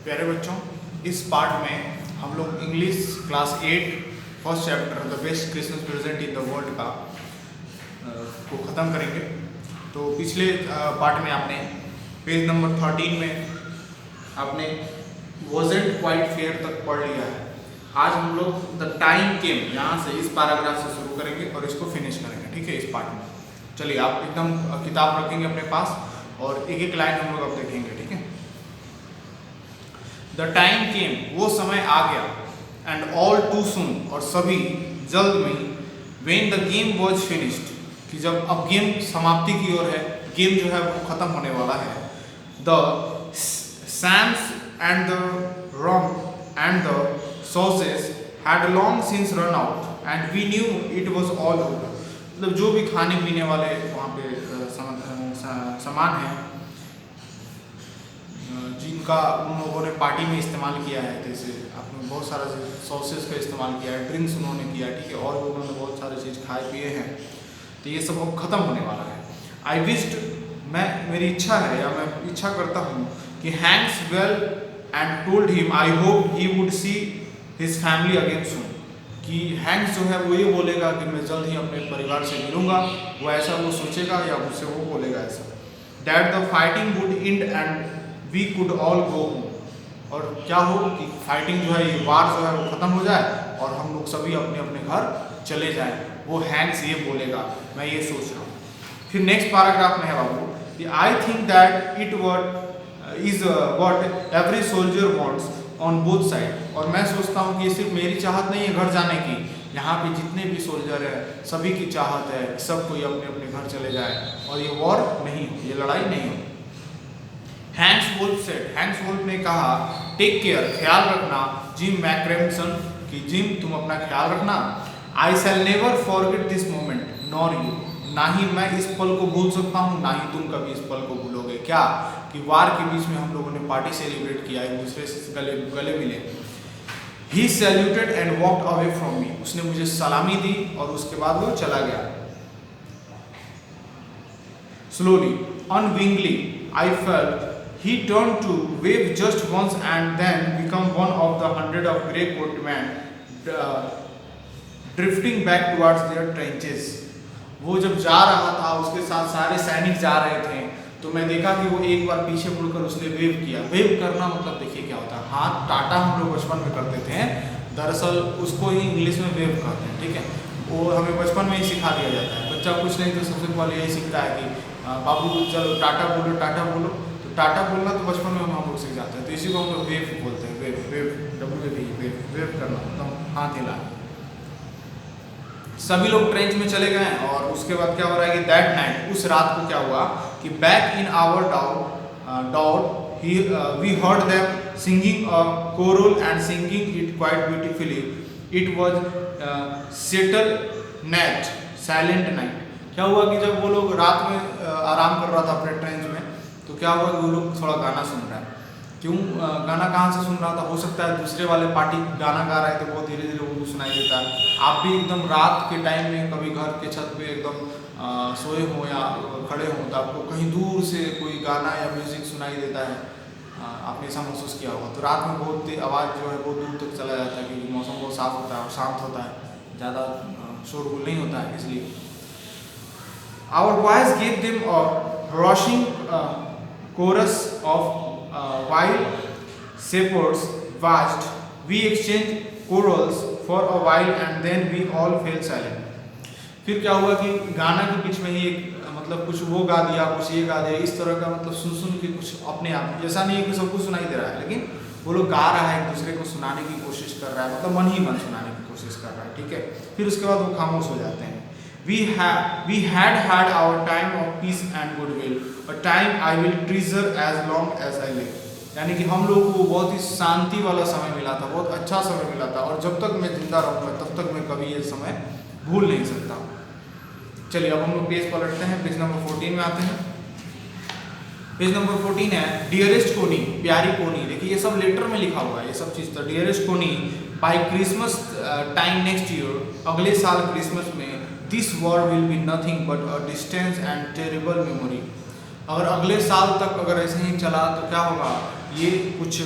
प्यारे बच्चों, इस पार्ट में हम लोग English class 8 first chapter the best Christmas present in the world का को ख़त्म करेंगे। तो पिछले पार्ट में आपने पेज नंबर 13 में आपने वॉजंट क्वाइट फेयर तक पढ़ लिया है। आज हम लोग द टाइम केम यहाँ से इस पैराग्राफ से शुरू करेंगे और इसको फिनिश करेंगे, ठीक है। इस पार्ट में चलिए आप एकदम किताब रखेंगे अपने पास और एक एक लाइन हम लोग अब देखेंगे, ठीक है। द टाइम केम, वो समय आ गया, एंड ऑल टू सून, और सभी जल्द में, when the game was finished, कि जब अब गेम समाप्ति की ओर है, गेम जो है वो खत्म होने वाला है। The sams and the rum and the sauces had long since run out and we knew it was all over. मतलब जो भी खाने पीने वाले वहाँ पे सामान हैं जिनका उन लोगों ने पार्टी में इस्तेमाल किया है, जैसे आपने बहुत सारा सॉसेस का इस्तेमाल किया है, ड्रिंक्स उन्होंने किया है, ठीक है, और उन्होंने बहुत सारे चीज़ खाए पिए हैं, तो ये सब अब खत्म होने वाला है। आई विश्ड, मेरी इच्छा है या मैं इच्छा करता हूँ कि Hanks well and told him I hope he would see his family again सून, कि हैंक्स जो है वो ये बोलेगा कि मैं जल्द ही अपने परिवार से मिलूंगा, वो ऐसा वो सोचेगा या मुझसे वो बोलेगा ऐसा। That the fighting would end and we could all go home, और क्या हो कि फाइटिंग जो है, ये वार जो है वो खत्म हो जाए और हम लोग सभी अपने अपने घर चले जाएं। वो हैंक्स ये बोलेगा, मैं ये सोच रहा हूँ। फिर नेक्स्ट पैराग्राफ में है बाबू, I think that it is what every soldier wants on both side, और मैं सोचता हूँ कि ये सिर्फ मेरी चाहत नहीं है घर जाने की, यहाँ पे जितने भी सोल्जर है सभी की चाहत है सब कोई अपने अपने घर चले जाए और ये वॉर नहीं हो, ये लड़ाई नहीं हो। Hanks Wolf said, Hanks Wolf ने कहा, टेक केयर, ख्याल रखना, जिम मैक्रेमसन, कि जिम तुम अपना ख्याल रखना। I shall never forget this moment nor you, ना ही मैं इस पल को भूल सकता हूँ ना ही तुम कभी इस पल को भूलोगे। क्या कि वार के बीच में हम लोगों ने पार्टी सेलिब्रेट किया, एक दूसरे से गले मिले। He saluted and walked away from me, उसने मुझे सलामी दी और उसके बाद वो चला गया। Slowly unwillingly I felt he turned to wave just once and then become one of the 100 of grey coat men drifting back towards their trenches। वो जब जा रहा था उसके साथ सारे सैनिक जा रहे थे, तो मैं देखा कि वो एक बार पीछे मुड़कर उसने वेव किया। वेव करना मतलब देखिए क्या होता है, हाथ टाटा हम लोग बचपन में करते थे, दरअसल उसको ही इंग्लिश में वेव कहते हैं, ठीक है। वो हमें बचपन में ही सिखा दिया जाता है, बच्चा कुछ नहीं तो सबसे पहले यही सीखता है कि बाबू चलो टाटा बोलो, टाटा बोलो। टाटा बोलना तो बचपन में हम लोग सीख जाते हैं, तो इसी को हम लोग वेव बोलते हैं, वेव वेव वेव वेव करना मतलब हाथ हिलाना। सभी लोग ट्रेंच में चले गए और उसके बाद क्या हो रहा है कि दैट नाइट, उस रात को क्या हुआ कि back in our doubt we heard them singing a carol and singing it quite beautifully. It was settle net silent night. क्या हुआ कि जब वो लोग रात में आराम कर रहा था अपने ट्रेंच में, तो क्या हुआ कि वो लोग थोड़ा गाना सुन रहा है। क्यों गाना कहाँ से सुन रहा था, हो सकता है दूसरे वाले पार्टी गाना गा रहे थे, बहुत धीरे धीरे वो सुनाई देता है। आप भी एकदम रात के टाइम में कभी घर के छत पे एकदम सोए हो या खड़े हो तो आपको कहीं दूर से कोई गाना या म्यूजिक सुनाई देता है, आपने ऐसा महसूस किया होगा। तो रात में बहुत आवाज़ जो है बहुत दूर तक चला जाता है क्योंकि मौसम बहुत साफ होता है और शांत होता है, ज़्यादा शोरगुल नहीं होता है, इसलिए। Our voice gave them a rushing chorus of wild shepherds watched. We exchanged chorals for a while and then we all fell silent। फिर क्या हुआ कि गाना के बीच में ही एक मतलब कुछ वो गा दिया, कुछ ये गा दिया, इस तरह का मतलब सुन सुन के कुछ अपने आप, ऐसा नहीं है कि सब कुछ सुनाई दे रहा है, लेकिन वो लोग गा रहा है, एक दूसरे को सुनाने की कोशिश कर रहा है, मतलब मन ही मन सुनाने की कोशिश कर रहा है, ठीक है। फिर उसके बाद वो खामोश हो जाते हैं। We had our time of peace and goodwill, a time I will treasure as long as I live। यानी कि हम लोगों को बहुत ही शांति वाला समय मिला था, बहुत अच्छा समय मिला था, और जब तक मैं जिंदा रहूँगा तब तक मैं कभी ये समय भूल नहीं सकता। चलिए अब हम लोग पेज पलटते हैं, पेज नंबर 14 में आते हैं। पेज नंबर 14 है डियरेस्ट कोनी, प्यारी कोनी। देखिए ये सब लेटर में लिखा हुआ है, ये सब चीज़। तो dearest Connie, by Christmas time next year, अगले साल क्रिसमस में, this world will be nothing but a distance and terrible memory. अगर अगले साल तक अगर ऐसे ही चला तो क्या होगा, ये कुछ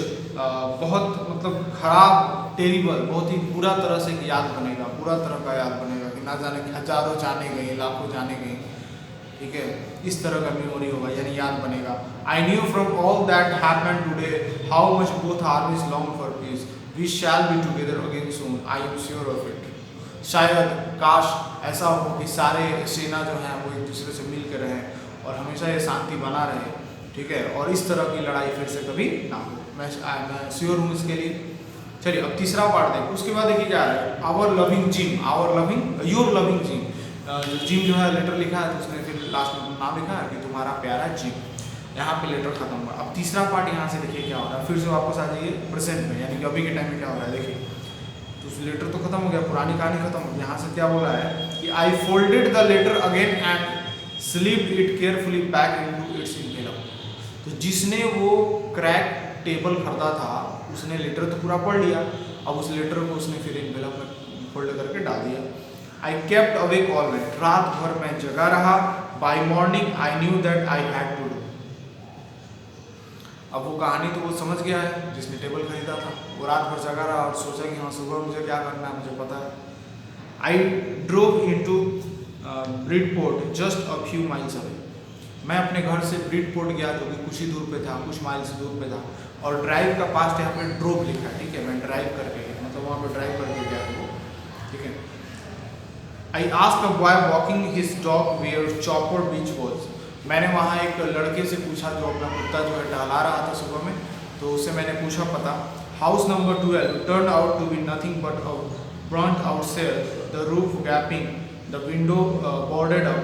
बहुत मतलब खराब, टेरिबल, बहुत ही बुरा तरह से याद बनेगा, पूरा तरह का याद बनेगा कि ना जाने हजारों जाने गए, लाखों जाने गए, ठीक है, इस तरह का मेमोरी होगा, यानी याद बनेगा। I knew from all that happened today how much both armies long for peace, we shall be together again soon, I am sure of it. शायद काश ऐसा हो कि सारे सेना जो हैं वो एक दूसरे से मिल कर रहें और हमेशा ये शांति बना रहे, ठीक है, और इस तरह की लड़ाई फिर से कभी ना हो। मैं श्योर हूँ इसके लिए। चलिए अब तीसरा पार्ट देखो। उसके बाद देखिए क्या है, our loving Jim, our loving your loving Jim. जो जिम जो है लेटर लिखा है तो उसने फिर लास्ट में नाम लिखा है कि तुम्हारा प्यारा जिम। यहाँ पे लेटर खत्म हुआ। अब तीसरा पार्ट यहाँ से देखिए क्या हो रहा है, फिर से वापस आ जाइए प्रेजेंट में, यानी कि अभी के टाइम में क्या हो रहा है देखिए। तो उस लेटर तो खत्म हो गया, पुरानी कहानी खत्म हो गई। यहाँ से क्या बोला है कि I folded the letter again and slipped it carefully back into its envelope. तो जिसने वो क्रैक टेबल खरीदा था उसने लेटर तो पूरा पढ़ लिया, अब उस लेटर को उसने फिर एनवेलप में फोल्ड करके डाल दिया। I kept awake all night, रात भर मैं जगा रहा। By morning I knew that I had to do. अब वो कहानी तो वो समझ गया है जिसने टेबल खरीदा था, वो रात भर जगा रहा और सोचा कि हाँ सुबह मुझे क्या करना है, मुझे पता है। I drove into Bridport just a few miles away. मैं अपने घर से ब्रिडपोर्ट गया जो कि कुछ ही दूर पे था, कुछ माइल्स दूर पे था। और ड्राइव का पास्ट यहाँ पे ड्रोव लिखा है, ठीक है, मैं ड्राइव करके गया, मतलब वहाँ पे ड्राइव करके गया वो, ठीक है। I asked a boy walking his dog where Chopper Beach was. मैंने वहाँ एक लड़के से पूछा जो अपना कुत्ता जो है टहला रहा था सुबह में, तो उससे मैंने पूछा पता। House number 12 turn out to be nothing but a burnt out shell, the roof gaping, the window boarded up.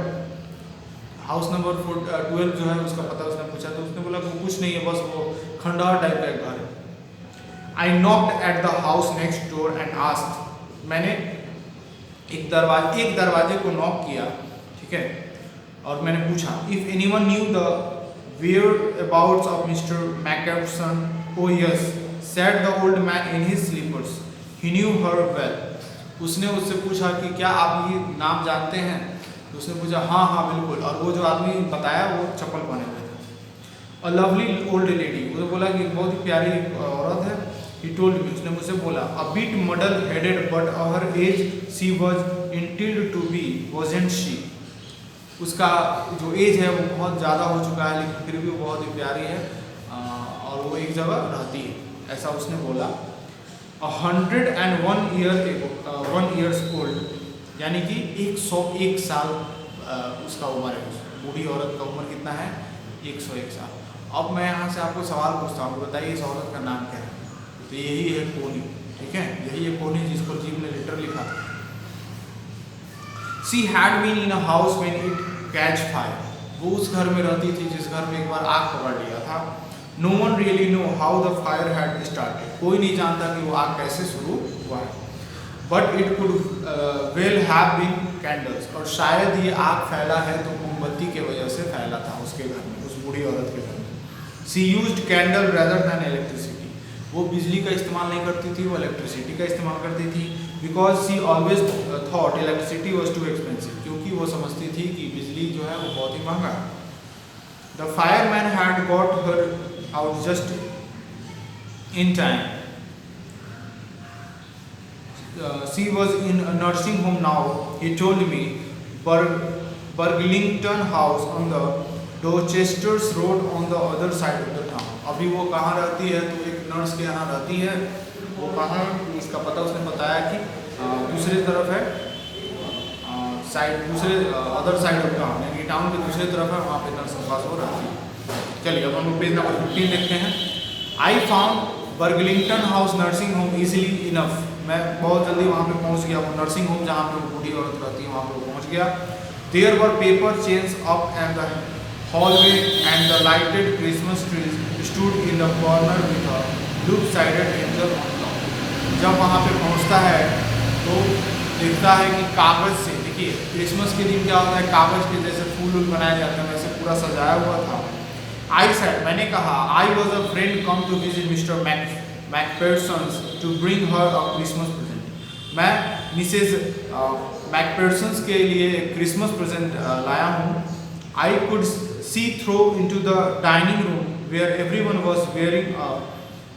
House number 12 जो है उसका पता उसने पूछा, तो उसने बोला वो कुछ नहीं है, बस वो खंडहर टाइप का एक घर है। I knocked at the house next door and asked. मैंने एक दरवाजे को नॉक किया, ठीक है, और मैंने पूछा if anyone new the whereabouts of Mr. Macpherson. Oh yes, said the old man in his slippers. He knew her well. उसने उससे पूछा कि क्या आप ये नाम जानते हैं? तो उसने पूछा हाँ हाँ बिल्कुल, और वो जो आदमी बताया वो चप्पल पहने हुए थे। A lovely old lady, वो तो बोला कि बहुत ही प्यारी औरत है। He told me, उसने मुझसे बोला a bit muddle headed but her age she was intended to be, wasn't she? उसका जो एज है वो बहुत ज़्यादा हो चुका है लेकिन फिर भी वो बहुत ही प्यारी है और वो एक जगह रहती है, ऐसा उसने बोला। 101 years old, यानी कि 101 साल उसका उम्र है। बूढ़ी औरत का उम्र कितना है? 101 साल। अब मैं यहाँ से आपको सवाल पूछता हूँ, बताइए इस औरत का नाम क्या है? तो यही है कोनी, ठीक है, यही है कोनी जिसको जीव ने लेटर लिखा था। She had been in a house when it catch fire. वो उस घर में रहती थी जिस घर में एक बार आग पकड़ लिया था। No one really know how the fire had started. कोई नहीं जानता कि वो आग कैसे शुरू हुआ है। But it could well have been candles. और शायद ये आग फैला है तो मोमबत्ती के वजह से फैला था उसके घर में, उस बूढ़ी औरत के घर में। She used candle rather than electricity. वो बिजली का इस्तेमाल नहीं करती थी, वो इलेक्ट्रिसिटी का इस्तेमाल करती थी। Because she always thought electricity was too expensive. क्योंकि वो समझती थी कि बिजली जो है वो बहुत ही महंगा है। The fireman had got her out just in time. She was in a nursing home now. He told me, Burglington House on the Dorchester's Road on the other side of the town. अभी वो कहाँ रहती है? तो एक nurse के यहाँ रहती है। वो कहाँ, इसका पता उसने बताया कि दूसरी तरफ है, दूसरे अदर साइड ऑफ टाउन, यानी टाउन के दूसरी तरफ है, वहाँ पे नर्स के पास वो रहती है। चलिए अब हम लोग पेज नंबर 15 देखते हैं। I found Burlington house nursing home easily enough. मैं बहुत जल्दी वहाँ पे पहुँच गया, वो नर्सिंग होम जहाँ पे वो बूढ़ी औरत रहती है वहाँ पे वो पहुँच गया। There were paper chains up and the hallway and the lighted Christmas trees stood in the corner with a loop-sided angel on top. जब वहाँ पे पहुँचता है तो देखता है कि कागज़ से, देखिए क्रिसमस के दिन क्या होता है, कागज़ के जैसे फूल बनाए जाते हैं वैसे पूरा सजाया हुआ था। आई सेड, मैंने कहा, I was a friend come to visit Mister McPherson's to bring her a Christmas present. मैं मिसेज मैकफेरसन्स के लिए क्रिसमस प्रेजेंट लाया हूँ। I could see through into the dining room where everyone was wearing a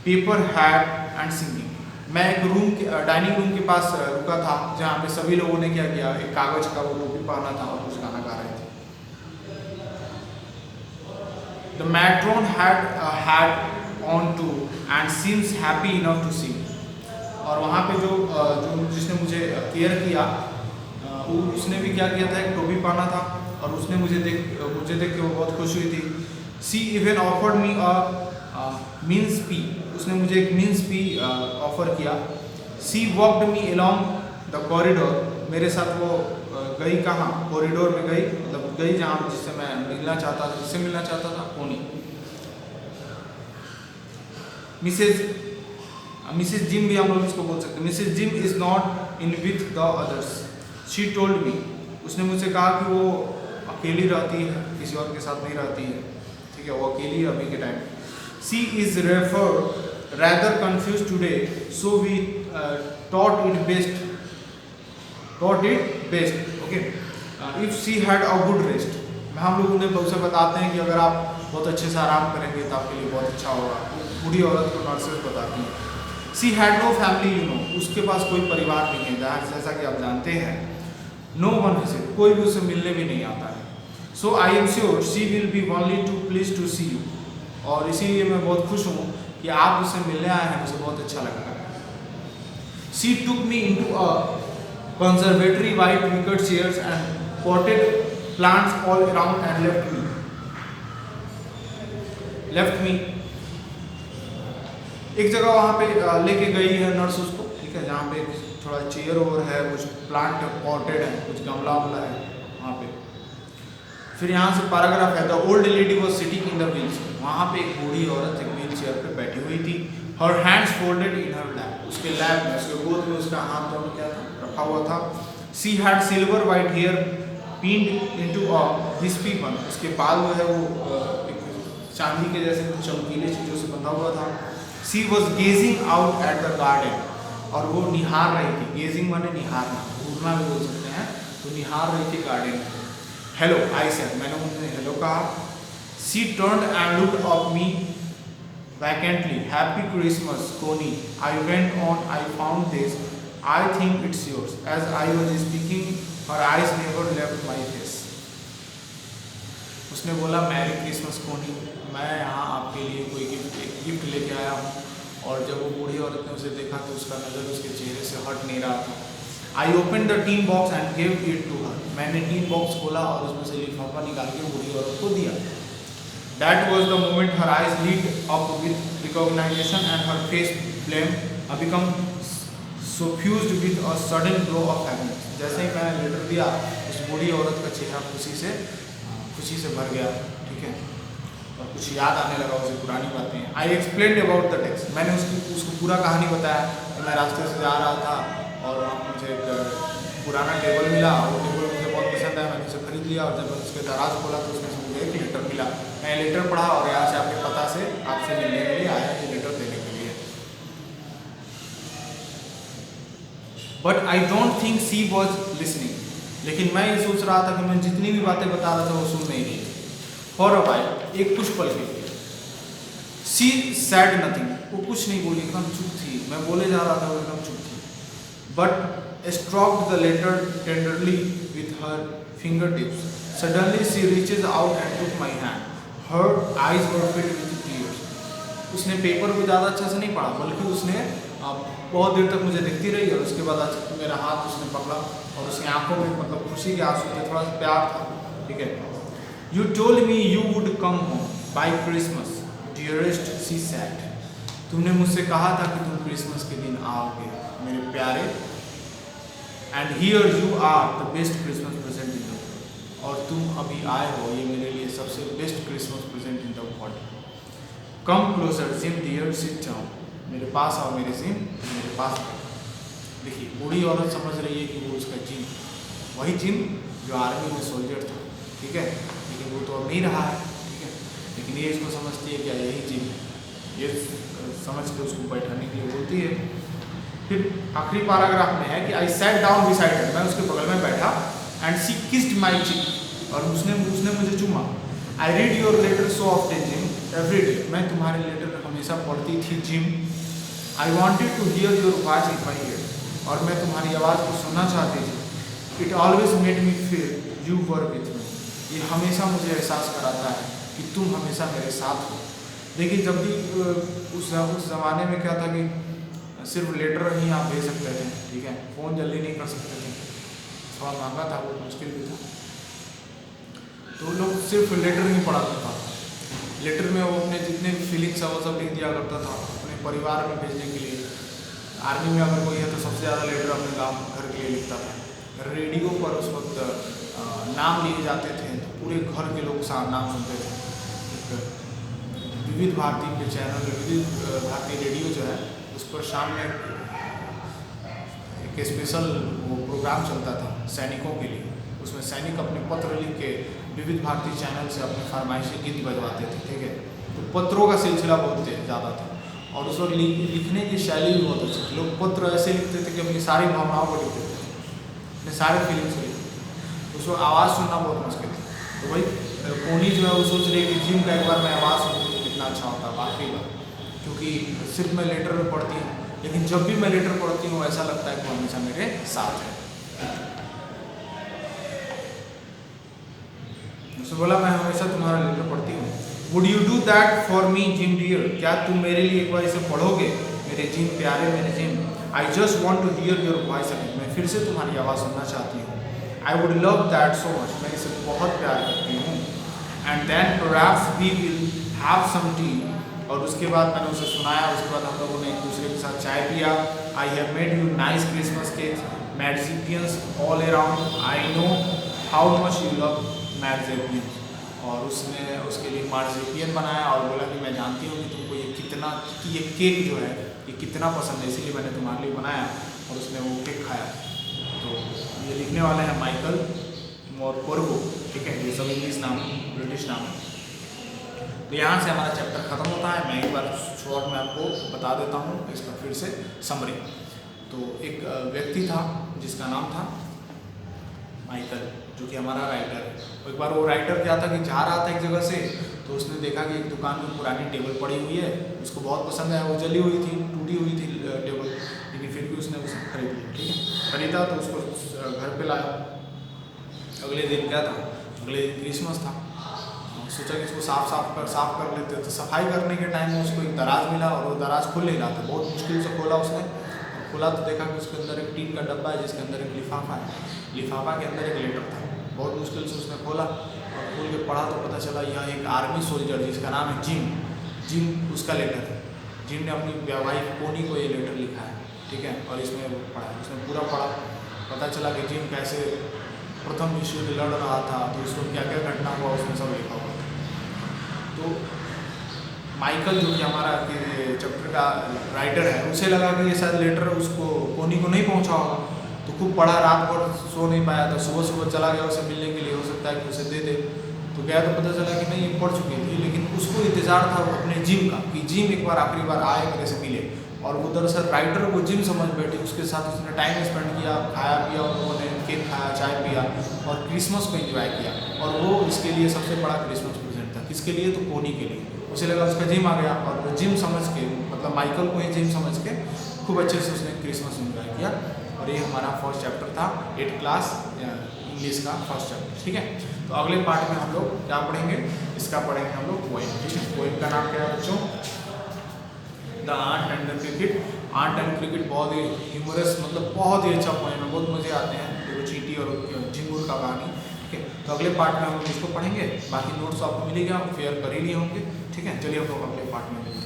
paper hat and singing. मैं एक room के dining room के पास रुका था जहाँ पे सभी लोगों ने क्या किया, एक कागज का वो टोपी पहना था और कुछ गाना गा रहे थे. The matron had a hat on too and seems happy enough to sing. और वहाँ पे जो जिसने मुझे केयर किया उसने भी क्या किया था, एक टोपी पहना था और उसने मुझे देख के वो बहुत खुश हुई थी. She even offered me a mince pea. उसने मुझे एक mince pea ऑफर किया. She walked me along the corridor. मेरे साथ वो गई कहाँ, कॉरिडोर में गई, मतलब गई जहाँ जिससे मैं मिलना चाहता था, जिससे मिलना चाहता था कोनी. मिसेज जिम भी हम लोग इसको बोल सकते हैं. Mrs Jim is not in with the others. She told me. उसने मुझसे कहा कि वो अकेली रहती है, किसी और के साथ नहीं रहती है. ठीक है, वो अकेली है अभी के time. She is rather confused today, so we thought it best. Okay. If she had a good rest. हम लोग उन्हें बहुत से बताते हैं कि अगर आप बहुत अच्छे से आराम करेंगे तो आपके लिए बहुत अच्छा होगा. बूढ़ी औरत को नर्सेस बताती हैं. She had no family, you know. उसके पास कोई परिवार नहीं है, जैसा कि आप जानते हैं. No one visit. कोई भी उसे मिलने भी नहीं आता है. So I am sure she will be only too pleased to see you. और इसीलिए मैं बहुत खुश हूँ कि आप उससे मिलने आए हैं, मुझे बहुत अच्छा लगा. She took me into a conservatory, white wicker chairs and potted plants all around and left me. एक जगह वहाँ पे लेके गई है नर्स उसको, ठीक है, जहाँ पे थोड़ा चेयर और है, कुछ प्लांट पॉटेड है, कुछ गमला वमला है वहाँ पे. फिर यहाँ से पैराग्राफ है. The old lady was sitting in the wheel chair. वहाँ पे एक बूढ़ी औरत एक व्हील चेयर पे बैठी हुई थी. हर हैंड्स फोल्डेड इन हर लैप. उसके लैप में, उसके गोद में उसका हाथ दोनों क्या था, रखा हुआ था. She had silver white hair pinned into a wispy bun. उसके बाल जो है वो एक चांदी के जैसे कुछ चमकीले चीज़ों से बंधा हुआ था. She was gazing out at the garden. और वो निहार रही थी. गेजिंग माने निहारना, घूरना भी बोल सकते हैं. तो निहार रही थी गार्डन. हेलो आई सेड. मैंने उन्हें हेलो कहा. She turned and looked off me vacantly. Happy Christmas, Connie. I went on. I found this. I think it's yours. As I was speaking, her eyes never left my face. उसने बोला merry Christmas कोनी, मैं यहाँ आपके लिए कोई gift लेके आया हूँ. और जब वो बूढ़ी औरत ने उसे देखा तो उसका नज़र उसके चेहरे से हट नहीं रहा था. I open the tin box and gave it to her. मैंने टीन बॉक्स खोला और उसमें से लिफाफा निकाल के बूढ़ी औरत को दिया. That was the moment her eyes lit up with recognition and her face become suffused with a sudden glow of happiness. जैसे ही मैंने लेटर दिया, उस बूढ़ी औरत का चेहरा खुशी से भर गया. ठीक है, और कुछ याद आने लगा उसे पुरानी बातें. I explained about the text. मैंने उसको पूरा कहानी बताया कि मैं रास्ते से जा रहा था और वहाँ मुझे एक पुराना टेबल मिला. वो टेबल मुझे बहुत पसंद आया, मैंने उसे खरीद लिया. और जब उसके दराज खोला तो उसमें से मुझे एक लेटर मिला. मैं लेटर पढ़ा और यहाँ से आपके पता से आपसे मिलने के लिए आया, ये लेटर देने के लिए. But I don't think she was listening. लेकिन मैं ये सोच रहा था कि मैं जितनी भी बातें बता रहा था वो सुन नहीं रही. फॉर अ वाइल, एक कुछ पल के लिए. सी सैड नथिंग. वो कुछ नहीं बोली, एकदम चुप थी. मैं बोले जा रहा था, वो एकदम चुप थी. But stroked the letter tenderly with her fingertips. Suddenly she reaches out and took my hand. Her eyes were filled with tears. उसने पेपर को ज़्यादा अच्छा से नहीं पढ़ा, बल्कि उसने बहुत देर तक मुझे देखती रही और उसके बाद मेरा हाथ उसने पकड़ा और उसकी आंखों में मतलब खुशी के आंसू थे, थोड़ा सा प्यार था. ठीक है. You told me you would come home by Christmas, dearest, she said. तुमने मुझसे कहा था कि तुम क्रिसमस के दिन आओगे मेरे प्यारे. And here you are, the best Christmas present in the world. और तुम अभी आए हो, ये मेरे लिए सबसे best Christmas present in the world. Come closer Jim dear, sit down. मेरे पास आओ मेरे जिम, मेरे पास. देखिए, बूढ़ी औरत समझ रही है कि वो उसका जिम, वही जिम जो आर्मी में सोल्जर था. ठीक है, लेकिन वो तो अब नहीं रहा है. ठीक है, लेकिन ये इसको समझती है कि यही जिम है. ये समझ के उसको बैठाने के लिए बोलती है. फिर आखिरी पैराग्राफ में है कि I sat down beside her. मैं उसके बगल में बैठा. एंड शी किस्ड माई चिक. और उसने मुझे चूमा. I read your letter so often Jim. Every day, मैं तुम्हारे लेटर हमेशा पढ़ती थी Jim. I wanted to hear your voice in my ear, और मैं तुम्हारी आवाज़ को सुनना चाहती थी। It always made me feel you were with me, ये हमेशा मुझे एहसास कराता है कि तुम हमेशा मेरे साथ हो। देखिए, जब भी उस ज़माने में क्या था कि सिर्फ लेटर ही आप भेज सकते थे, ठीक है, फ़ोन जल्दी नहीं कर सकते थे, थोड़ा महंगा था, वो मुश्किल भी था, तो लोग सिर्फ लेटर ही पढ़ा करता था। लेटर में वो अपने जितने भी फीलिंग्स है वो सब लिख दिया करता था अपने परिवार में भेजने के लिए। आर्मी में अगर कोई है तो सबसे ज़्यादा लेटर अपने गाँव घर के लिए लिखता था। रेडियो पर उस वक्त नाम लिए जाते थे तो पूरे घर के लोग नाम सुनते थे। विविध भारती के चैनल, विविध भारती रेडियो जो है, उस पर शाम में एक स्पेशल वो प्रोग्राम चलता था सैनिकों के लिए। उसमें सैनिक अपने पत्र लिख के विविध भारती चैनल से अपने फरमाइशी गीत बजवाते थे, ठीक है। तो पत्रों का सिलसिला बहुत ज़्यादा था, और उस वक्त लिखने की शैली भी बहुत अच्छी थी। लोग पत्र ऐसे लिखते थे कि अपनी सारी भावनाओं को लिखते थे, अपने सारे फीलिंग्स को लिखते थे। उसको आवाज़ सुनना बहुत मुश्किल था। तो भाई कोनी जो है वो सोच रही कि जिम का एक बार मैं आवाज़ सुनती तो कितना अच्छा होता आखिरी बार, क्योंकि सिर्फ मैं लेटर में पढ़ती हूँ, लेकिन जब भी मैं लेटर पढ़ती हूँ ऐसा लगता है कि वो हमेशा मेरे साथ है। उसने बोला मैं हमेशा तुम्हारा लेटर पढ़ती हूँ। Would you do that for me Jim dear, क्या तुम मेरे लिए एक बार इसे पढ़ोगे मेरे जिम प्यारे, मेरे Jim. I just want to hear your voice again, मैं फिर से तुम्हारी आवाज़ सुनना चाहती हूँ। I would love that so much, मैं इसे बहुत प्यार करती हूँ। And then perhaps we will have some tea, और उसके बाद मैंने उसे सुनाया। उसके बाद हम लोगों ने एक दूसरे के साथ चाय पिया। I have made you nice Christmas cakes, marzipans all around, I know how much you love marzipans. और उसने उसके लिए मार्जिपियन बनाया और बोला कि मैं जानती हूँ कि तुमको ये कितना, कि ये केक जो है ये कितना पसंद है, इसीलिए मैंने तुम्हारे लिए बनाया। और उसने वो केक खाया। तो ये लिखने वाले हैं माइकल मोरकोर्गो, ठीक है, ये सब इंग्लिश नाम है, ब्रिटिश नाम है। तो यहाँ से हमारा चैप्टर ख़त्म होता है। मैं एक बार शॉर्ट में आपको बता देता हूँ इसका फिर से समरी। तो एक व्यक्ति था जिसका नाम था माइकल, जो कि हमारा राइटर है। एक बार वो राइटर क्या था कि जा रहा था एक जगह से, तो उसने देखा कि एक दुकान में पुरानी टेबल पड़ी हुई है, उसको बहुत पसंद है। वो जली हुई थी, टूटी हुई थी टेबल, लेकिन फिर भी उसने उसे खरीद लिया, ठीक है। खरीदा तो उसको घर पे लाया। अगले दिन क्या था, अगले दिन क्रिसमस था। सोचा कि इसको साफ कर लेते। तो सफाई करने के टाइम में उसको एक दराज मिला, और वो दराज खुल नहीं रहा था। बहुत मुश्किल से खोला उसने, खोला तो देखा कि उसके अंदर एक टीन का डब्बा है जिसके अंदर एक लिफाफा है। लिफाफा के अंदर एक लेटर था। बहुत मुश्किल से उसने खोला और खोल के पढ़ा तो पता चला यह एक आर्मी सोल्जर जिसका नाम है जिम उसका लेटर है। जिम ने अपनी वाइफ कोनी को ये लेटर लिखा है, ठीक है। और इसमें वो पढ़ा, उसने पूरा पढ़ा। पता चला कि जिम कैसे प्रथम विश्व युद्ध लड़ रहा था, तो उसको क्या क्या घटना हुआ उसमें सब लिखा हुआ था। तो माइकल जो कि हमारा चैप्टर का राइटर है, उसे लगा कि ये शायद लेटर उसको कोनी को नहीं पहुंचा होगा, तो खूब पढ़ा, रात भर सो नहीं पाया। तो सुबह सुबह चला गया उसे मिलने के लिए, हो सकता है कि उसे दे दे। तो गया तो पता चला कि नहीं ये पढ़ चुकी थी, लेकिन उसको इंतजार था अपने जिम का कि जिम एक बार आखिरी बार आए मेरे से मिले। और वो दरअसल राइटर को जिम समझ बैठी, उसके साथ उसने टाइम स्पेंड किया, खाया पिया, उन लोगों ने केक खाया, चाय पिया और क्रिसमस को एंजॉय किया। और वो इसके लिए सबसे बड़ा क्रिसमस प्रेजेंट था। किसके लिए? तो कोनी के लिए। उसे लगा उसका जिम आ गया, और वो जिम समझ के, मतलब माइकल को ही जिम समझ के खूब अच्छे से उसने क्रिसमस एंजॉय किया। और ये हमारा फर्स्ट चैप्टर था 8th क्लास इंग्लिश का फर्स्ट चैप्टर, ठीक है। तो अगले पार्ट में हम लोग क्या पढ़ेंगे, इसका पढ़ेंगे हम लोग पोएम, ठीक है। पोएम का नाम क्या है बच्चों? The ant and the cricket. Ant and cricket बहुत ही ह्यूमरस, मतलब बहुत ही अच्छा पोएम है, बहुत मज़े आते हैं। देखो चींटी और झिंगुर का कहानी, ठीक है। तो अगले पार्ट में हम लोग इसको पढ़ेंगे। बाकी नोट्स आपको मिलेगा, फेयर कर ही लिए होंगे, ठीक है। चलिए हम लोग अगले पार्ट में मिलते हैं।